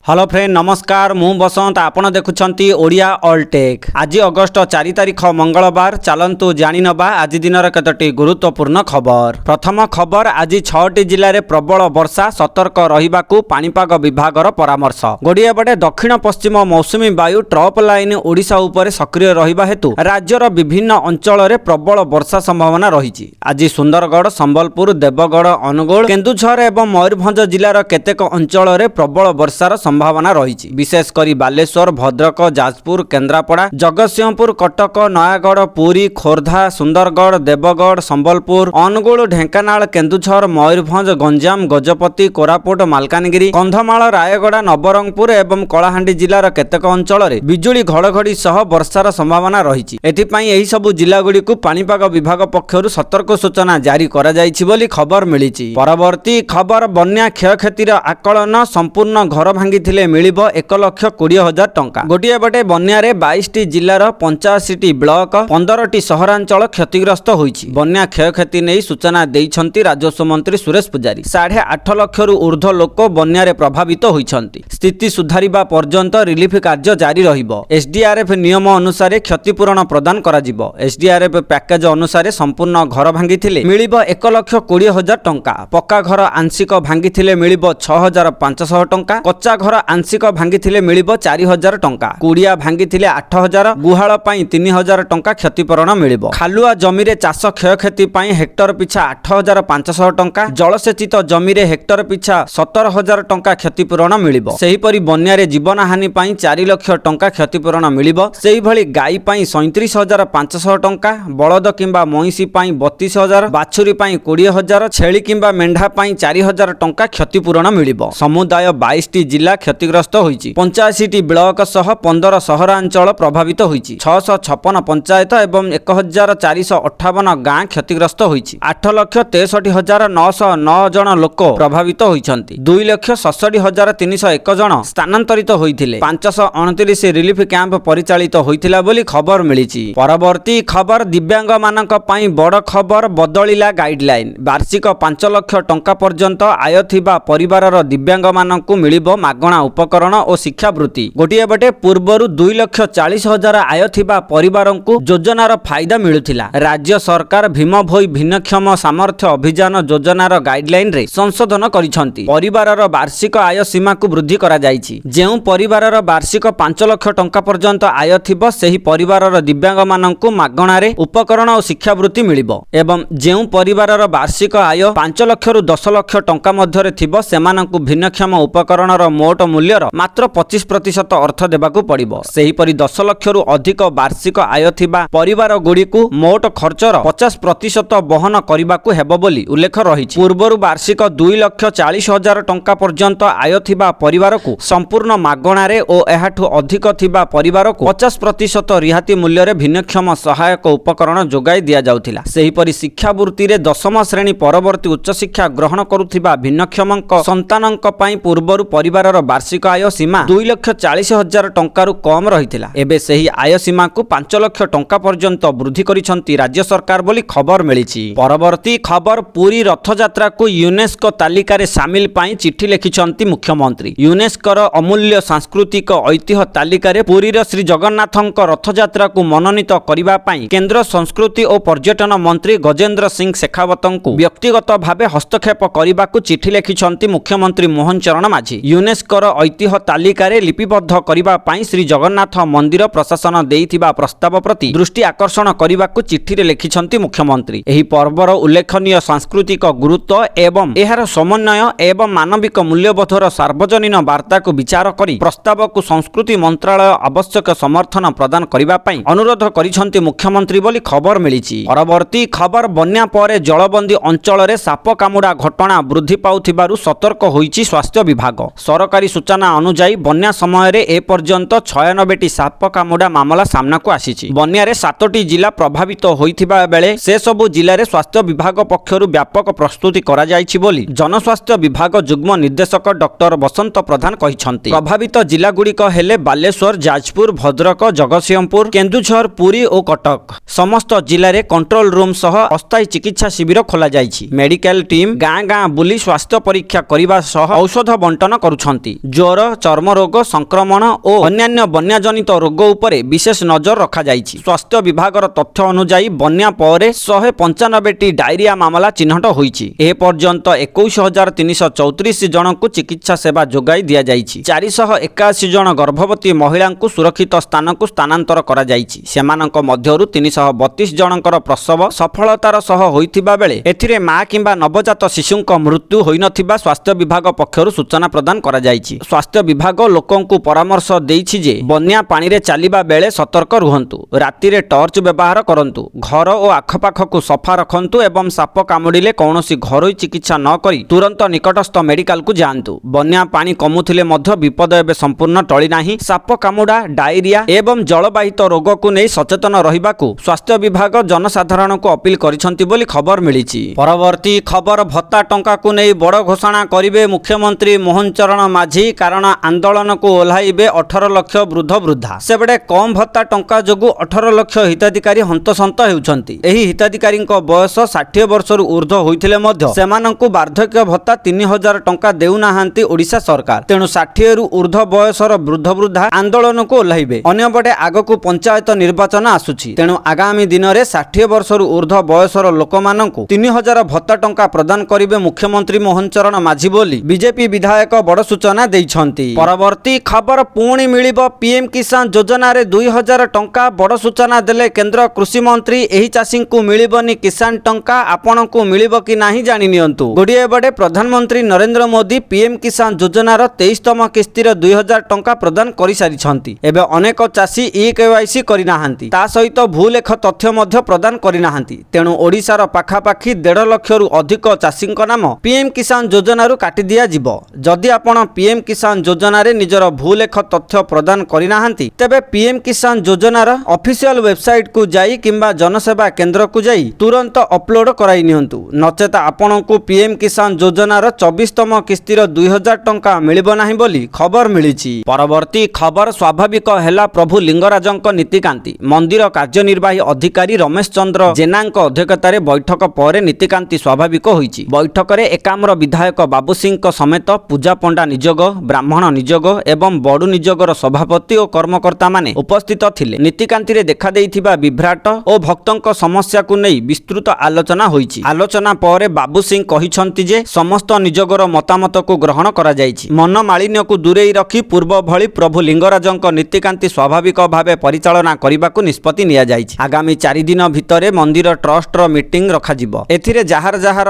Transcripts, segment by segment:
Hello friend नमस्कार मु बसंत आपण देखुछंती ओडिया ऑल टेक। आज अगस्त 4 तारिख मंगलवार चलंतु जानि नबा आज दिनर केतोटी गुरुत्वपूर्ण खबर। प्रथम खबर आज 6टी जिल्ला रे प्रबल वर्षा सतर्क रहिबाकू पाणीपाग विभागर परामर्श। गोडिया बडे दक्षिण पश्चिम मौसुमी वायु ट्रप लाइन ओडिशा उपरे सक्रिय रहिबा हेतु राज्यर विभिन्न अंचल रे प्रबल वर्षा संभावना रहिछि। आज सुंदरगढ़ संबलपुर देवगढ़ अनुगुल केन्दुझर एवं मयूरभंज जिल्लार केतेक अंचल रे प्रबल वर्षार संभावना रही। विशेष करी बालेश्वर भद्रक जाजपुर केन्द्रापड़ा जगतसिंहपुर कटक नयागढ़ पुरी खोर्धा सुंदरगढ़ देवगढ़ संबलपुर अनुगुल ढेंकानाल केन्दुझर मयूरभंज गंजाम गजपति कोरापुट मालकानगिरी कंधमाल रायगड़ा नवरंगपुर एवं कलाहांडी जिलार केतेक अंचल रे बिजुली घड़घड़ी सह वर्षार संभावना रही। एथिपाई एही सबु जिला गुडी को पाणीपाग विभाग पक्षरु सतर्क सूचना जारी करा जायछि बोली खबर मिलिछि। परवर्ती खबर बन्या क्षयक्षतिर आकलन संपूर्ण घर भांगी मिलिब 1,20,000 टंका। गोटे बटे बन्या 22टी जिलार 85टी ब्लॉक 15टी सहरांचल क्षतिग्रस्त होईछि। बन्या क्षयक्षति नहीं सूचना देइछंती राजस्व मंत्री सुरेश पुजारी। 8.5 लाख ऊर्ध्व लोक बन्या प्रभावित होईछंती। स्थिति सुधारिबा पर्यंत रिलीफ कार्य जारी रहिबो। एसडीआरएफ नियम अनुसार क्षतिपूरण प्रदान करा जिवो। एसडीआरएफ पैकेज अनुसार संपूर्ण घर भांगी मिलिब 1,20,000 टंका। पक्का घर आंशिक भांगी मिलिब 6,500 टंका। कच्चा घर आंशिक भांगी मिलिब 4,000 टंका। कुड़िया भांगी 8,000। गुहाल पाई 3,000 टंका क्षतिपूरण मिलिब। खालुआ जमी रे चाष क्षयक्षति पाई हेक्टर पिछा 8,500 टंका। जलसेचित जमी रे हेक्टर पिछा 17,000 टंका क्षतिपूरण मिलिब। सेहीपरि बन्या रे जीवन हानि पाई 4 लाख टंका क्षतिपूरण मिलिब। सेही भली गाई पाई 37,500 टंका। बलद किंबा महिषी पाई 32,000। बाछुरी पाई 20,000। छेली किंबा मेंढा पाई 4,000 टंका क्षतिपूरण मिलिब। समुदाय 22टी जिला क्षतिग्रस्त होईछि। 85टी ब्लॉक सह 15 सहरांचल प्रभावित होईछि। 656 पंचायत एवं 1,458 गाँ क्षतिग्रस्त होईछि। 8,63,909 जन लोक प्रभावित होईछंती। 2,67,301 जन स्थानांतरित होईथिले। 529 रिलीफ कैंप परिचालित होईथिला बोली खबर मिलिछि। परवर्ती खबर दिव्यांग मानक पई बड़ खबर बदलिला गाइडलाइन। वार्षिक 5 लाख टंका पर्यंत आय थिबा परिवारर दिव्यांग मानकु मिलिबो मागणा उपकरण और शिक्षावृत्ति। गोटे बटे पूर्वर 2,40,000 आय थिबा परिवारंकु योजनार फायदा मिलुथिला। राज्य सरकार भीम भोई भिन्नक्षम सामर्थ्य अभियान योजनार गाइडलाइन रे संशोधन करिसंती। परिवारर वार्षिक आय सीमा को वृद्धि करा जायछि। जेउ परिवारर वार्षिक 5 लाख टंका पर्यंत आय थिबो सेही परिवारर दिव्यांग मानंकु मागणा रे उपकरण और शिक्षावृत्ति मिलिबो एवं जेउ परिवारर वार्षिक आय 5 लाख रु 10 लाख टंका मध्यरे थिबो सेमानंकु भिन्नक्षम उपकरणर मोट मूल्यर मात्र 25% अर्थ देबाकू पड़िबो। सेहीपरि 10 लाख रु अधिक वार्षिक आय थिबा परिवार गुड़िकु मोट खर्चर 50% बहन करिबाकू हेबो बोली उल्लेख रहिछि। पूर्वरु वार्षिक 2,40,000 टंका पर्यंत आय थिबा परिवारकू संपूर्ण मागणा रे ओ एहाठु अधिक थिबा परिवारकू 50% रिहाती मूल्य रे भिन्नक्षम सहायक उपकरण जोगाई दिया जाउथिला। सेहीपरि शिक्षावृत्ति रे 10म श्रेणी परवर्ती उच्च शिक्षा ग्रहण करुथिबा भिन्नक्षमक संतानक पई पूर्वरु परिवारर वार्षिक आय सीमा 2,40,000 टंकारु कम रहिथिला। एबे सेही आय सीमा को 5 लाख टंका पर्यंत वृद्धि करिसंती राज्य सरकार बोली खबर मिलिछि। परवर्ती खबर पुरी रथयात्रा को यूनेस्को तालिका रे शामिल पाई चिट्ठी लिखिसंती मुख्यमंत्री। यूनेस्कोर अमूल्य सांस्कृतिक ऐतिह्य तालिका रे पुरी रे श्री जगन्नाथଙ୍କ रथयात्रा को मनोनीत करिबा पाई केंद्र संस्कृति और पर्यटन मंत्री गजेंद्र सिंह शेखावतଙ୍କୁ व्यक्तिगत भावे हस्तक्षेप करिबाकू चिट्ठी लिखिसंती मुख्यमंत्री मोहन चरण माझी। यूनेस्कोर ऐतिह्य तालिका रे लिपिबद्ध करिबा पाई श्री जगन्नाथ मंदिर प्रशासन देइथिबा प्रस्ताव प्रति दृष्टि आकर्षण करिबाकू चिट्ठी रे लिखिसंती मुख्यमंत्री। एही पर्वर उल्लेखनीय सांस्कृतिक गुरुत्व एवं एहार समन्वय एवं मानविक मूल्यबोधर सार्वजनीन वार्ता को विचार करी प्रस्ताव को संस्कृति मंत्रालय आवश्यक समर्थन प्रदान करिबा पाई अनुरोध करिसंती मुख्यमंत्री बोली खबर मिलिछि। परवर्ती खबर बन्या परे जलबंदी अंचल रे साप कामुडा घटना वृद्धि पाउथिबारु सतर्क होईछि स्वास्थ्य विभाग। सरकारी सूचना अनुसार बन्या समय रे ए पर्यंत 96टी साप कामुडा मामला सामना को आसीछि। बन्या रे 7टी जिला प्रभावित होइथिबा बेले से सबु जिल्ला रे स्वास्थ्य विभाग पक्षरु व्यापक प्रस्तुति करा जायछि बोली जनस्वास्थ्य विभाग जुग्म निर्देशक डॉक्टर बसंत प्रधान कहिसंती। प्रभावित जिला गुड़िक हेले बालेश्वर जाजपुर भद्रक जगतसिंहपुर केन्दुझर पुरी और कटक। समस्त जिले में कंट्रोल रूम सह अस्थायी चिकित्सा शिविर खोल जाइछि। मेडिकल टीम गाँ गाँ बुली स्वास्थ्य परीक्षा करने सह औषध बंटन करुछंती। ଜ୍ୱର ଚର୍ମ ରୋଗ ସଂକ୍ରମଣ ଓ ଅନ୍ୟାନ୍ୟ ବନ୍ୟାଜନିତ ରୋଗ ଉପରେ ବିଶେଷ ନଜର ରଖାଯାଇଛି। ସ୍ୱାସ୍ଥ୍ୟ ବିଭାଗର ତଥ୍ୟ ଅନୁଯାୟୀ ବନ୍ୟା ପରେ 195ଟି ଡାଇରିଆ ମାମଲା ଚିହ୍ନଟ ହୋଇଛି। ଏ ପର୍ଯ୍ୟନ୍ତ 21,334 ଜଣଙ୍କୁ ଚିକିତ୍ସା ସେବା ଯୋଗାଇ ଦିଆଯାଇଛି। 481 ଜଣ ଗର୍ଭବତୀ ମହିଳାଙ୍କୁ ସୁରକ୍ଷିତ ସ୍ଥାନକୁ ସ୍ଥାନାନ୍ତର କରାଯାଇଛି। ସେମାନଙ୍କ ମଧ୍ୟରୁ 332 ଜଣଙ୍କର ପ୍ରସବ ସଫଳତାର ସହ ହୋଇଥିବା ବେଳେ ଏଥିରେ ମା କିମ୍ବା ନବଜାତ ଶିଶୁଙ୍କ ମୃତ୍ୟୁ ହୋଇନଥିବା ସ୍ୱାସ୍ଥ୍ୟ ବିଭାଗ ପକ୍ଷରୁ ସୂଚନା ପ୍ରଦାନ କରାଯାଇଛି। ସ୍ୱାସ୍ଥ୍ୟ ବିଭାଗ ଲୋକଙ୍କୁ ପରାମର୍ଶ ଦେଇଛି ଯେ ବନ୍ୟା ପାଣିରେ ଚାଲିବା ବେଳେ ସତର୍କ ରୁହନ୍ତୁ, ରାତିରେ ଟର୍ଚ୍ଚ ବ୍ୟବହାର କରନ୍ତୁ, ଘର ଓ ଆଖପାଖକୁ ସଫା ରଖନ୍ତୁ ଏବଂ ସାପ କାମୁଡ଼ିଲେ କୌଣସି ଘରୋଇ ଚିକିତ୍ସା ନ କରି ତୁରନ୍ତ ନିକଟସ୍ଥ ମେଡିକାଲକୁ ଯାଆନ୍ତୁ। ବନ୍ୟା ପାଣି କମୁଥିଲେ ମଧ୍ୟ ବିପଦ ଏବେ ସମ୍ପୂର୍ଣ୍ଣ ଟଳି ନାହିଁ। ସାପ କାମୁଡ଼ା, ଡାଇରିଆ ଏବଂ ଜଳବାହିତ ରୋଗକୁ ନେଇ ସଚେତନ ରହିବାକୁ ସ୍ୱାସ୍ଥ୍ୟ ବିଭାଗ ଜନସାଧାରଣଙ୍କୁ ଅପିଲ କରିଛନ୍ତି ବୋଲି ଖବର ମିଳିଛି। ପରବର୍ତ୍ତୀ ଖବର, ଭତ୍ତା ଟଙ୍କାକୁ ନେଇ ବଡ଼ ଘୋଷଣା କରିବେ ମୁଖ୍ୟମନ୍ତ୍ରୀ ମୋହନ ଚରଣ ମାଝୀ, କାରଣ ଆନ୍ଦୋଳନକୁ ଓହ୍ଲାଇବେ 18 ଲକ୍ଷ ବୃଦ୍ଧ ବୃଦ୍ଧା। ସେପଟେ କମ୍ ଭତ୍ତା ଟଙ୍କା ଯୋଗୁଁ 18 ଲକ୍ଷ ହିତାଧିକାରୀ ହନ୍ତସନ୍ତ ହେଉଛନ୍ତି। ଏହି ହିତାଧିକାରୀଙ୍କ ବୟସ 60 ବର୍ଷରୁ ଉର୍ଦ୍ଧ୍ୱ ହୋଇଥିଲେ ମଧ୍ୟ ସେମାନଙ୍କୁ ବାର୍ଦ୍ଧକ୍ୟ ଭତ୍ତା 3000 ଟଙ୍କା ଦେଉନାହାନ୍ତି ଓଡ଼ିଶା ସରକାର। ତେଣୁ 60ରୁ ଉର୍ଦ୍ଧ୍ୱ ବୟସର ବୃଦ୍ଧ ବୃଦ୍ଧା ଆନ୍ଦୋଳନକୁ ଓହ୍ଲାଇବେ। ଅନ୍ୟପଟେ ଆଗକୁ ପଞ୍ଚାୟତ ନିର୍ବାଚନ ଆସୁଛି। ତେଣୁ ଆଗାମୀ ଦିନରେ 60 ବର୍ଷରୁ ଉର୍ଦ୍ଧ୍ୱ ବୟସର ଲୋକମାନଙ୍କୁ 3000 ଭତ୍ତା ଟଙ୍କା ପ୍ରଦାନ କରିବେ ମୁଖ୍ୟମନ୍ତ୍ରୀ ମୋହନ ଚରଣ ମାଝୀ ବୋଲି ବିଜେପି ବିଧାୟକ ବଡ଼ ସୂଚନା ଦେଇଛନ୍ତି। ପରବର୍ତ୍ତୀ ଖବର, ପୁଣି ମିଳିବ ପିଏମ୍ କିଷାନ ଯୋଜନାରେ 2000 ଟଙ୍କା। ବଡ଼ ସୂଚନା ଦେଲେ କେନ୍ଦ୍ର କୃଷିମନ୍ତ୍ରୀ। ଏହି ଚାଷୀଙ୍କୁ ମିଳିବନି କିଷାନ ଟଙ୍କା, ଆପଣଙ୍କୁ ମିଳିବ କି ନାହିଁ ଜାଣି ନିଅନ୍ତୁ। ଗୋଟିଏ ପଟେ ପ୍ରଧାନମନ୍ତ୍ରୀ ନରେନ୍ଦ୍ର ମୋଦି ପିଏମ୍ କିଷାନ ଯୋଜନାର 23ତମ କିସ୍ତିର 2000 ଟଙ୍କା ପ୍ରଦାନ କରିସାରିଛନ୍ତି। ଏବେ ଅନେକ ଚାଷୀ KYC କରିନାହାନ୍ତି, ତା ସହିତ ଭୂଲେଖ ତଥ୍ୟ ମଧ୍ୟ ପ୍ରଦାନ କରିନାହାନ୍ତି। ତେଣୁ ଓଡ଼ିଶାର ପାଖାପାଖି 1.5 ଲକ୍ଷରୁ ଅଧିକ ଚାଷୀଙ୍କ ନାମ ପିଏମ୍ କିଷାନ ଯୋଜନାରୁ କାଟି ଦିଆଯିବ। ଯଦି ଆପଣ ପିଏମ୍ କିଷାନ ଯୋଜନାରେ ନିଜର ଭୂଲେଖ ତଥ୍ୟ ପ୍ରଦାନ କରିନାହାନ୍ତି, ତେବେ ପିଏମ୍ କିଷାନ ଯୋଜନାର ଅଫିସିଆଲ ୱେବସାଇଟକୁ ଯାଇ କିମ୍ବା ଜନସେବା କେନ୍ଦ୍ରକୁ ଯାଇ ତୁରନ୍ତ ଅପଲୋଡ କରାଇ ନିଅନ୍ତୁ। ନଚେତ ଆପଣଙ୍କୁ ପିଏମ୍ କିଷାନ ଯୋଜନାର 24ତମ କିସ୍ତିର 2000 ଟଙ୍କା ମିଳିବ ନାହିଁ ବୋଲି ଖବର ମିଳିଛି। ପରବର୍ତ୍ତୀ ଖବର, ସ୍ୱାଭାବିକ ହେଲା ପ୍ରଭୁ ଲିଙ୍ଗରାଜଙ୍କ ନୀତିକାନ୍ତି। ମନ୍ଦିର କାର୍ଯ୍ୟନିର୍ବାହୀ ଅଧିକାରୀ ରମେଶ ଚନ୍ଦ୍ର ଜେନାଙ୍କ ଅଧ୍ୟକ୍ଷତାରେ ବୈଠକ ପରେ ନୀତିକାନ୍ତି ସ୍ୱାଭାବିକ ହୋଇଛି। ବୈଠକରେ ଏକାମ୍ର ବିଧାୟକ ବାବୁ ସିଂଙ୍କ ସମେତ ପୂଜା ପଣ୍ଡା ନିଯୋଗ, ବ୍ରାହ୍ମଣ ନିଯୋଗ ଏବଂ ବଡୁ ନିଯୋଗର ସଭାପତି ଓ କର୍ମକର୍ତ୍ତାମାନେ ଉପସ୍ଥିତ ଥିଲେ। ନୀତିକାନ୍ତିରେ ଦେଖାଦେଇଥିବା ବିଭ୍ରାଟ ଓ ଭକ୍ତଙ୍କ ସମସ୍ୟାକୁ ନେଇ ବିସ୍ତୃତ ଆଲୋଚନା ହୋଇଛି। ଆଲୋଚନା ପରେ ବାବୁ ସିଂ କହିଛନ୍ତି ଯେ ସମସ୍ତ ନିଯୋଗର ମତାମତକୁ ଗ୍ରହଣ କରାଯାଇଛି। ମନମାଳିନ୍ୟକୁ ଦୂରେଇ ରଖି ପୂର୍ବ ଭଳି ପ୍ରଭୁ ଲିଙ୍ଗରାଜଙ୍କ ନୀତିକାନ୍ତି ସ୍ୱାଭାବିକ ଭାବେ ପରିଚାଳନା କରିବାକୁ ନିଷ୍ପତ୍ତି ନିଆଯାଇଛି। ଆଗାମୀ 4 ଦିନ ଭିତରେ ମନ୍ଦିର ଟ୍ରଷ୍ଟର ମିଟିଂ ରଖାଯିବ। ଏଥିରେ ଯାହାର ଯାହାର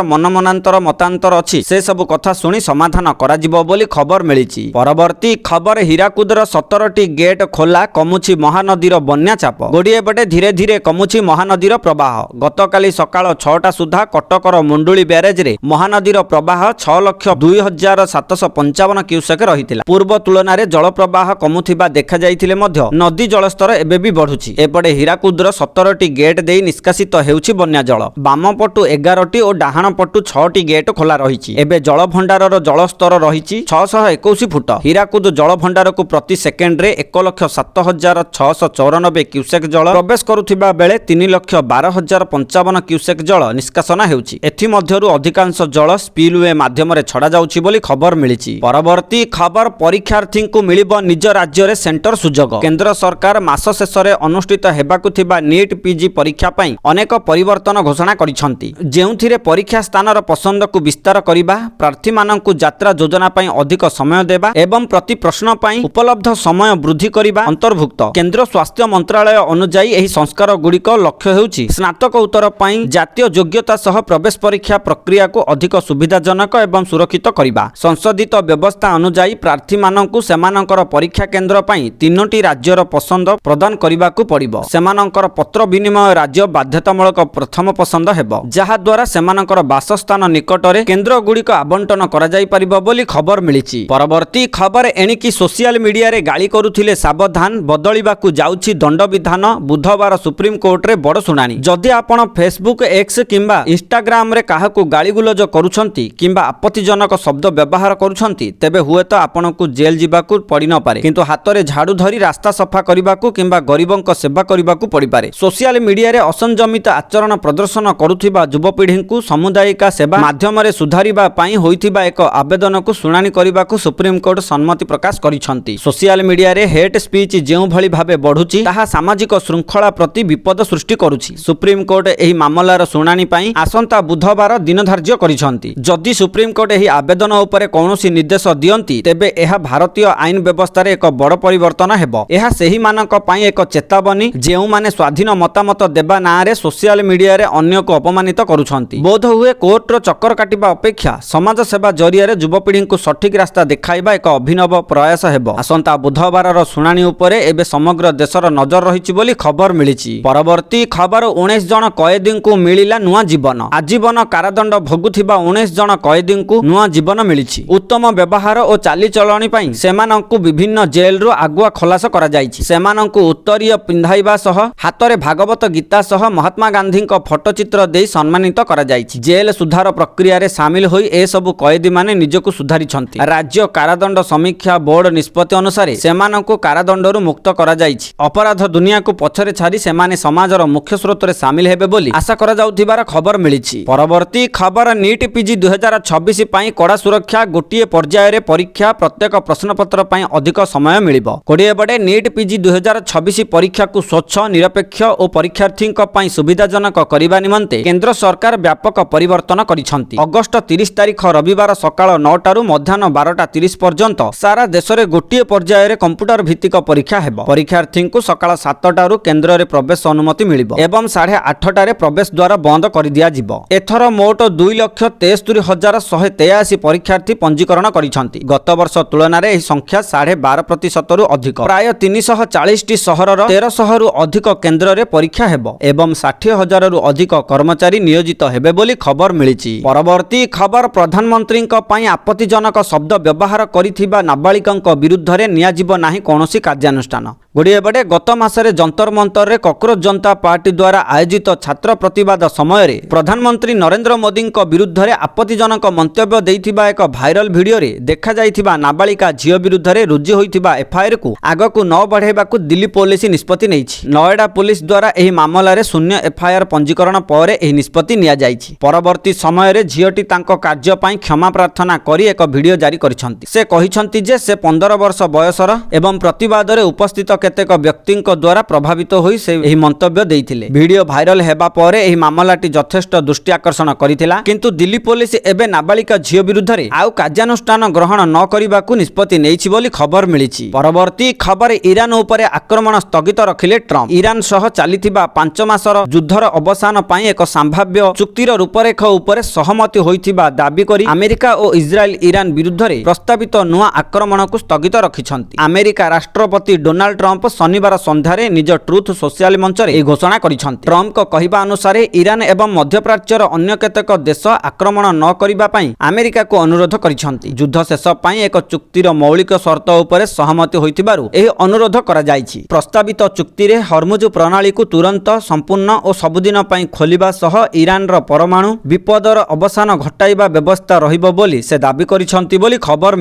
ମତାନ୍ତର ଅଛି ସେ ସବୁ କଥା ଶୁଣି ସମାଧାନ କରାଯିବ ବୋଲି ଖବର ମିଳିଛି। ପରବର୍ତ୍ତୀ ଖବର, ହୀରାକୁଦର 17ଟି ଗେଟ୍ ଖୋଲା, କମୁଛି ମହାନଦୀର ବନ୍ୟା ଚାପ। ଗୋଟିଏ ପଟେ ଧୀରେ ଧୀରେ କମୁଛି ମହାନଦୀର ପ୍ରବାହ। ଗତକାଲି ସକାଳ 6ଟା ସୁଦ୍ଧା କଟକର ମୁଣ୍ଡୁଳି ବ୍ୟାରେଜରେ ମହାନଦୀର ପ୍ରବାହ 6,02,755 କ୍ୟୁସେକ୍ ରହିଥିଲା। ପୂର୍ବ ତୁଳନାରେ ଜଳ ପ୍ରବାହ କମୁଥିବା ଦେଖାଯାଇଥିଲେ ମଧ୍ୟ ନଦୀ ଜଳସ୍ତର ଏବେ ବି ବଢୁଛି। ଏପଟେ ହୀରାକୁଦର 17ଟି ଗେଟ୍ ଦେଇ ନିଷ୍କାସିତ ହେଉଛି ବନ୍ୟା ଜଳ। ବାମ ପଟୁ 11ଟି ଓ ଡାହାଣ ପଟୁ 6ଟି ଗେଟ୍ ଖୋଲା ରହିଛି। ଏବେ ଜଳଭଣ୍ଡାରର ଜଳସ୍ତର ରହିଛି 621 ଫୁଟ। ହୀରାକୁଦ ଜଳଭଣ୍ଡାରକୁ ପ୍ରତି ସେକେଣ୍ଡରେ 1,07,694 କ୍ୟୁସେକ୍ ଜଳ ପ୍ରବେଶ କରୁଥିବା ବେଳେ 3,12,055 କ୍ୟୁସେକ୍ ଜଳ ନିଷ୍କାସନ ହେଉଛି। ଏଥିମଧ୍ୟରୁ ଅଧିକାଂଶ ଜଳ ସ୍ପିଲୱେ ମାଧ୍ୟମରେ ଛଡ଼ାଯାଉଛି ବୋଲି ଖବର ମିଳିଛି। ପରବର୍ତ୍ତୀ ଖବର, ପରୀକ୍ଷାର୍ଥୀଙ୍କୁ ମିଳିବ ନିଜ ରାଜ୍ୟରେ ସେଣ୍ଟର ସୁଯୋଗ। କେନ୍ଦ୍ର ସରକାର ମାସ ଶେଷରେ ଅନୁଷ୍ଠିତ ହେବାକୁ ଥିବା ନିଟ୍ PG ପରୀକ୍ଷା ପାଇଁ ଅନେକ ପରିବର୍ତ୍ତନ ଘୋଷଣା କରିଛନ୍ତି, ଯେଉଁଥିରେ ପରୀକ୍ଷା ସ୍ଥାନର ପସନ୍ଦକୁ ବିସ୍ତାର କରିବା, ପ୍ରାର୍ଥୀମାନଙ୍କୁ ଯାତ୍ରା ଯୋଜନା ପାଇଁ ଅଧିକ ସମୟ ଦେବା ଏବଂ ପ୍ରତି ପ୍ରଶ୍ନ ପାଇଁ ଉପଲବ୍ଧ ସମୟ ବୃଦ୍ଧି କରିବା ଅନ୍ତର୍ଭୁକ୍ତ। କେନ୍ଦ୍ର ସ୍ୱାସ୍ଥ୍ୟ ମନ୍ତ୍ରାଳୟ ଅନୁଯାୟୀ ଏହି ସଂସ୍କାର ଗୁଡ଼ିକ ଲକ୍ଷ୍ୟ ହେଉଛି ସ୍ନାତକୋତ୍ତର ପାଇଁ ଜାତୀୟ ଯୋଗ୍ୟତା ସହ ପ୍ରବେଶ ପରୀକ୍ଷା ପ୍ରକ୍ରିୟାକୁ ଅଧିକ ସୁବିଧାଜନକ ଏବଂ ସୁରକ୍ଷିତ କରିବା। ସଂଶୋଧିତ ବ୍ୟବସ୍ଥା ଅନୁଯାୟୀ ପ୍ରାର୍ଥୀମାନଙ୍କୁ ସେମାନଙ୍କର ପରୀକ୍ଷା କେନ୍ଦ୍ର ପାଇଁ 3ଟି ରାଜ୍ୟର ପସନ୍ଦ ପ୍ରଦାନ କରିବାକୁ ପଡ଼ିବ। ସେମାନଙ୍କର ପତ୍ର ବିନିମୟ ରାଜ୍ୟ ବାଧ୍ୟତାମୂଳକ ପ୍ରଥମ ପସନ୍ଦ ହେବ, ଯାହାଦ୍ୱାରା ସେମାନଙ୍କର ବାସସ୍ଥାନ ନିକଟରେ କେନ୍ଦ୍ରଗୁଡ଼ିକ ଆବଣ୍ଟନ କରାଯାଇପାରିବ ବୋଲି ଖବର ମିଳିଛି। ପରବର୍ତ୍ତୀ ଖବର, ଏଣିକି ସୋସିଆଲ ମିଡିଆରେ ଗାଳି କରୁଥିଲେ ସାବଧାନ, ବଦଳିବାକୁ ଯାଉଛି ଦଣ୍ଡବିଧାନ। ବୁଧବାର ସୁପ୍ରିମକୋର୍ଟରେ ବଡ଼ ଶୁଣାଣି। ଯଦି ଆପଣ ଫେସବୁକ୍, ଏକ୍ସ କିମ୍ବା ଇନଷ୍ଟାଗ୍ରାମରେ କାହାକୁ ଗାଳିଗୁଲଜ କରୁଛନ୍ତି କିମ୍ବା ଆପତ୍ତିଜନକ ଶବ୍ଦ ବ୍ୟବହାର କରୁଛନ୍ତି, ତେବେ ହୁଏତ ଆପଣଙ୍କୁ ଜେଲ୍ ଯିବାକୁ ପଡ଼ିନପାରେ, କିନ୍ତୁ ହାତରେ ଝାଡ଼ୁ ଧରି ରାସ୍ତା ସଫା କରିବାକୁ କିମ୍ବା ଗରିବଙ୍କ ସେବା କରିବାକୁ ପଡ଼ିପାରେ। ସୋସିଆଲ ମିଡିଆରେ ଅସଂଯମିତ ଆଚରଣ ପ୍ରଦର୍ଶନ କରୁଥିବା ଯୁବପିଢ଼ିଙ୍କୁ ସାମୁଦାୟିକ ସେବା ମାଧ୍ୟମରେ ସୁଧାରିବା ପାଇଁ ହୋଇଥିବା ଏକ ଆବେଦନକୁ ଶୁଣାଣି କରିବାକୁ କରିବାକୁ ସୁପ୍ରିମକୋର୍ଟ ସମ୍ମତି ପ୍ରକାଶ କରିଛନ୍ତି। ସୋସିଆଲ ମିଡିଆରେ ହେଟ୍ ସ୍ପିଚ୍ ଯେଉଁଭଳି ଭାବେ ବଢୁଛି ତାହା ସାମାଜିକ ଶୃଙ୍ଖଳା ପ୍ରତି ବିପଦ ସୃଷ୍ଟି କରୁଛି। ସୁପ୍ରିମକୋର୍ଟ ଏହି ମାମଲାର ଶୁଣାଣି ପାଇଁ ଆସନ୍ତା ବୁଧବାର ଦିନ ଧାର୍ଯ୍ୟ କରିଛନ୍ତି। ଯଦି ସୁପ୍ରିମକୋର୍ଟ ଏହି ଆବେଦନ ଉପରେ କୌଣସି ନିର୍ଦ୍ଦେଶ ଦିଅନ୍ତି ତେବେ ଏହା ଭାରତୀୟ ଆଇନ ବ୍ୟବସ୍ଥାରେ ଏକ ବଡ଼ ପରିବର୍ତ୍ତନ ହେବ। ଏହା ସେହିମାନଙ୍କ ପାଇଁ ଏକ ଚେତାବନୀ ଯେଉଁମାନେ ସ୍ୱାଧୀନ ମତାମତ ଦେବା ନାଁରେ ସୋସିଆଲ ମିଡିଆରେ ଅନ୍ୟକୁ ଅପମାନିତ କରୁଛନ୍ତି। ବୋଧହୁଏ କୋର୍ଟର ଚକ୍କର କାଟିବା ଅପେକ୍ଷା ସମାଜ ସେବା ଜରିଆରେ ଯୁବପିଢ଼ିଙ୍କୁ ସଠିକ ରାସ୍ତା ଦେଖାଇବା ଏକ ଅଭିନବ ପ୍ରୟାସ ହେବ। ଆସନ୍ତା ବୁଧବାରର ଶୁଣାଣି ଉପରେ ଏବେ ସମଗ୍ର ଦେଶର ନଜର ରହିଛି ବୋଲି ଖବର ମିଳିଛି। ପରବର୍ତ୍ତୀ ଖବର 19 ଜଣ କଏଦୀଙ୍କୁ ମିଳିଲା ନୂଆ ଜୀବନ। ଆଜୀବନ କାରାଦଣ୍ଡ ଭୋଗୁଥିବା 19 ଜଣ କଏଦୀଙ୍କୁ ନୂଆ ଜୀବନ ମିଳିଛି। ଉତ୍ତମ ବ୍ୟବହାର ଓ ଚାଲିଚଳଣି ପାଇଁ ସେମାନଙ୍କୁ ବିଭିନ୍ନ ଜେଲରୁ ଆଗୁଆ ଖଲାସ କରାଯାଇଛି। ସେମାନଙ୍କୁ ଉତ୍ତରୀୟ ପିନ୍ଧାଇବା ସହ ହାତରେ ଭାଗବତ ଗୀତା ସହ ମହାତ୍ମା ଗାନ୍ଧୀଙ୍କ ଫଟୋଚିତ୍ର ଦେଇ ସମ୍ମାନିତ କରାଯାଇଛି। ଜେଲ ସୁଧାର ପ୍ରକ୍ରିୟାରେ ସାମିଲ ହୋଇ ଏସବୁ କଏଦୀମାନେ ନିଜକୁ ସୁଧାରିଛନ୍ତି। ରାଜ୍ୟ କାରାଦଣ୍ଡ ସମୀକ୍ଷା ବୋର୍ଡ ନିଷ୍ପତ୍ତି ଅନୁସାରେ ସେମାନଙ୍କୁ କାରାଦଣ୍ଡରୁ ମୁକ୍ତ କରାଯାଇଛି। ଅପରାଧ ଦୁନିଆକୁ ପଛରେ ଛାଡ଼ି ସେମାନେ ସମାଜର ମୁଖ୍ୟ ସ୍ରୋତରେ ସାମିଲ ହେବେ ବୋଲି ଆଶା କରାଯାଉଥିବାର ଖବର ମିଳିଛି। ପରବର୍ତ୍ତୀ ଖବର ନିଟ୍ ପିଜି 2026 ପାଇଁ କଡ଼ା ସୁରକ୍ଷା, ଗୋଟିଏ ପର୍ଯ୍ୟାୟରେ ପରୀକ୍ଷା, ପ୍ରତ୍ୟେକ ପ୍ରଶ୍ନପତ୍ର ପାଇଁ ଅଧିକ ସମୟ ମିଳିବ। କୋଡ଼ିଏ ବଡ଼େ ନିଟ୍ ପିଜି 2026 ପରୀକ୍ଷାକୁ ସ୍ୱଚ୍ଛ, ନିରପେକ୍ଷ ଓ ପରୀକ୍ଷାର୍ଥୀଙ୍କ ପାଇଁ ସୁବିଧାଜନକ କରିବା ନିମନ୍ତେ କେନ୍ଦ୍ର ସରକାର ବ୍ୟାପକ ପରିବର୍ତ୍ତନ କରିଛନ୍ତି। ଅଗଷ୍ଟ 30 ତାରିଖ ରବିବାର ସକାଳ 9ଟାରୁ ମଧ୍ୟାହ୍ନ 12:30 ପର୍ଯ୍ୟନ୍ତ ସାରା ଦେଶରେ ଗୋଟିଏ ପର୍ଯ୍ୟାୟରେ କମ୍ପ୍ୟୁଟର ଭିତ୍ତିକ ପରୀକ୍ଷା ହେବ। ପରୀକ୍ଷାର୍ଥୀଙ୍କୁ ସକାଳ 7ଟାରୁ କେନ୍ଦ୍ରରେ ପ୍ରବେଶ ଅନୁମତି ମିଳିବ ଏବଂ 8:30ଟାରେ ପ୍ରବେଶ ଦ୍ୱାର ବନ୍ଦ କରିଦିଆଯିବ। ଏଥର ମୋଟ 2,73,183 ପରୀକ୍ଷାର୍ଥୀ ପଞ୍ଜୀକରଣ କରିଛନ୍ତି। ଗତ ବର୍ଷ ତୁଳନାରେ ଏହି ସଂଖ୍ୟା 12.5%ରୁ ଅଧିକ। ପ୍ରାୟ 340ଟି ସହରର 1300ରୁ ଅଧିକ କେନ୍ଦ୍ରରେ ପରୀକ୍ଷା ହେବ ଏବଂ 60,000ରୁ ଅଧିକ କର୍ମଚାରୀ ନିୟୋଜିତ ହେବେ ବୋଲି ଖବର ମିଳିଛି। ପରବର୍ତ୍ତୀ ଖବର ପ୍ରଧାନମନ୍ତ୍ରୀଙ୍କ ପାଇଁ ଆପତ୍ତିଜନକ ଶବ୍ଦ ବ୍ୟବହାର କରିଥିବା ନାବାଳିକାଙ୍କ ବିରୁଦ୍ଧରେ ନିଆଯିବ ନାହିଁ କୌଣସି କାର୍ଯ୍ୟାନୁଷ୍ଠାନ। ଗୁଡ଼ିଏ ବଡ଼େ ଗତ ମାସରେ ଯନ୍ତର ମନ୍ତରରେ କକରୋଜ ଜନତା ପାର୍ଟି ଦ୍ୱାରା ଆୟୋଜିତ ଛାତ୍ର ପ୍ରତିବାଦ ସମୟରେ ପ୍ରଧାନମନ୍ତ୍ରୀ ନରେନ୍ଦ୍ର ମୋଦିଙ୍କ ବିରୁଦ୍ଧରେ ଆପତ୍ତିଜନକ ମନ୍ତବ୍ୟ ଦେଇଥିବା ଏକ ଭାଇରାଲ ଭିଡିଓରେ ଦେଖାଯାଇଥିବା ନାବାଳିକା ଝିଅ ବିରୁଦ୍ଧରେ ରୁଜୁ ହୋଇଥିବା ଏଫଆଇଆରକୁ ଆଗକୁ ନ ବଢ଼ାଇବାକୁ ଦିଲ୍ଲୀ ପୋଲିସ ନିଷ୍ପତ୍ତି ନେଇଛି। ନଏଡା ପୋଲିସ ଦ୍ୱାରା ଏହି ମାମଲାରେ ଶୂନ୍ୟ ଏଫଆଇଆର ପଞ୍ଜୀକରଣ ପରେ ଏହି ନିଷ୍ପତ୍ତି ନିଆଯାଇଛି। ପରବର୍ତ୍ତୀ ସମୟରେ ଝିଅଟି ତାଙ୍କ କାର୍ଯ୍ୟ ପାଇଁ କ୍ଷମା ପ୍ରାର୍ଥନା କରି ଏକ ଭିଡିଓ ଜାରି କରିଛନ୍ତି। ସେ କହିଛନ୍ତି ଯେ ସେ 15 ବର୍ଷ ବୟସର ଏବଂ ପ୍ରତିବାଦରେ ଉପସ୍ଥିତ କେତେକ ବ୍ୟକ୍ତିଙ୍କ ଦ୍ୱାରା ପ୍ରଭାବିତ ହୋଇ ସେ ଏହି ମନ୍ତବ୍ୟ ଦେଇଥିଲେ। ଭିଡିଓ ଭାଇରାଲ ହେବା ପରେ ଏହି ମାମଲାଟି ଯଥେଷ୍ଟ ଦୃଷ୍ଟି ଆକର୍ଷଣ କରିଥିଲା, କିନ୍ତୁ ଦିଲ୍ଲୀ ପୋଲିସ ଏବେ ନାବାଳିକା ଝିଅ ବିରୁଦ୍ଧରେ ଆଉ କାର୍ଯ୍ୟାନୁଷ୍ଠାନ ଗ୍ରହଣ ନ କରିବାକୁ ନିଷ୍ପତ୍ତି ନେଇଛି ବୋଲି ଖବର ମିଳିଛି। ପରବର୍ତ୍ତୀ ଖବର ଇରାନ ଉପରେ ଆକ୍ରମଣ ସ୍ଥଗିତ ରଖିଲେ ଟ୍ରମ୍ପ। ଇରାନ ସହ ଚାଲିଥିବା 5 ମାସର ଯୁଦ୍ଧର ଅବସାନ ପାଇଁ ଏକ ସମ୍ଭାବ୍ୟ ଚୁକ୍ତିର ରୂପରେଖ ଉପରେ ସହମତି ହୋଇଥିବା ଦାବି କରି ଆମେରିକା ଓ ଇସ୍ରାଏଲ ଇରାନ ବିରୁଦ୍ଧରେ ପ୍ରସ୍ତାବିତ ନୂଆ ଆକ୍ରମଣକୁ ସ୍ଥଗିତ ରଖିଛନ୍ତି। ଆମେରିକା ରାଷ୍ଟ୍ରପତି ଡୋନାଲ୍ଡ ଟ୍ରମ୍ପ ଶନିବାର ସନ୍ଧ୍ୟାରେ ନିଜ ଟ୍ରୁଥ ସୋସିଆଲ ମଞ୍ଚରେ ଏହି ଘୋଷଣା କରିଛନ୍ତି। ଟ୍ରମ୍ପଙ୍କ କହିବା ଅନୁସାରେ ଇରାନ ଏବଂ ମଧ୍ୟପ୍ରାଚ୍ୟର ଅନ୍ୟ କେତେକ ଦେଶ ଆକ୍ରମଣ ନ କରିବା ପାଇଁ ଆମେରିକାକୁ ଅନୁରୋଧ କରିଛନ୍ତି। ଯୁଦ୍ଧ ଶେଷ ପାଇଁ ଏକ ଚୁକ୍ତିର ମୌଳିକ ସର୍ତ୍ତ ଉପରେ ସହମତି ହୋଇଥିବାରୁ ଏହି ଅନୁରୋଧ କରାଯାଇଛି। ପ୍ରସ୍ତାବିତ ଚୁକ୍ତିରେ ହର୍ମୁଜ ପ୍ରଣାଳୀକୁ ତୁରନ୍ତ, ସମ୍ପୂର୍ଣ୍ଣ ଓ ସବୁଦିନ ପାଇଁ ଖୋଲିବା ସହ ଇରାନର ପରମାଣୁ ବିପଦର ଅବସାନ ଘଟାଇବା ବ୍ୟବସ୍ଥା ରହିବ ବୋଲି ସେ ଦାବି କରିଛନ୍ତି ବୋଲି ଖବର